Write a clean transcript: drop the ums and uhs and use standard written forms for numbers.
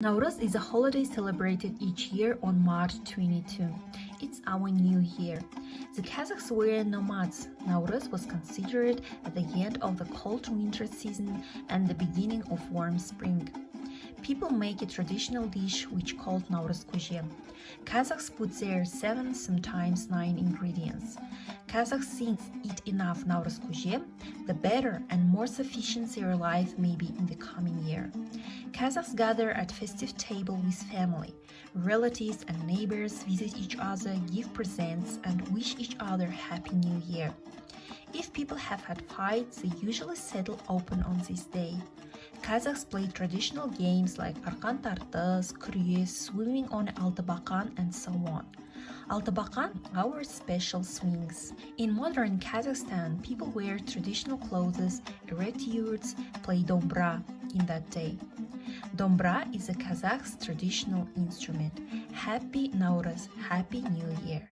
Nowruz is a holiday celebrated each year on March 22. It's our new year. The Kazakhs were nomads. Nowruz was considered at the end of the cold winter season and the beginning of warm spring. People make a traditional dish which called Nowruz Kuzhe. Kazakhs put there 7, sometimes 9 ingredients. Kazakhs since eat enough Nowruz Kuzhe, the better and more sufficient their life may be in the coming year. Kazakhs gather at festive table with family. Relatives and neighbors visit each other, give presents, and wish each other Happy New Year. If people have had fights, they usually settle open on this day. Kazakhs play traditional games like Arkan Tartыс, Күрес, swimming on Altıbakan, and so on. Altıbakan, our special swings. In modern Kazakhstan, people wear traditional clothes, erect yurts, play dombra in that day. Dombra is a Kazakh's traditional instrument. Happy Nowruz, Happy New Year!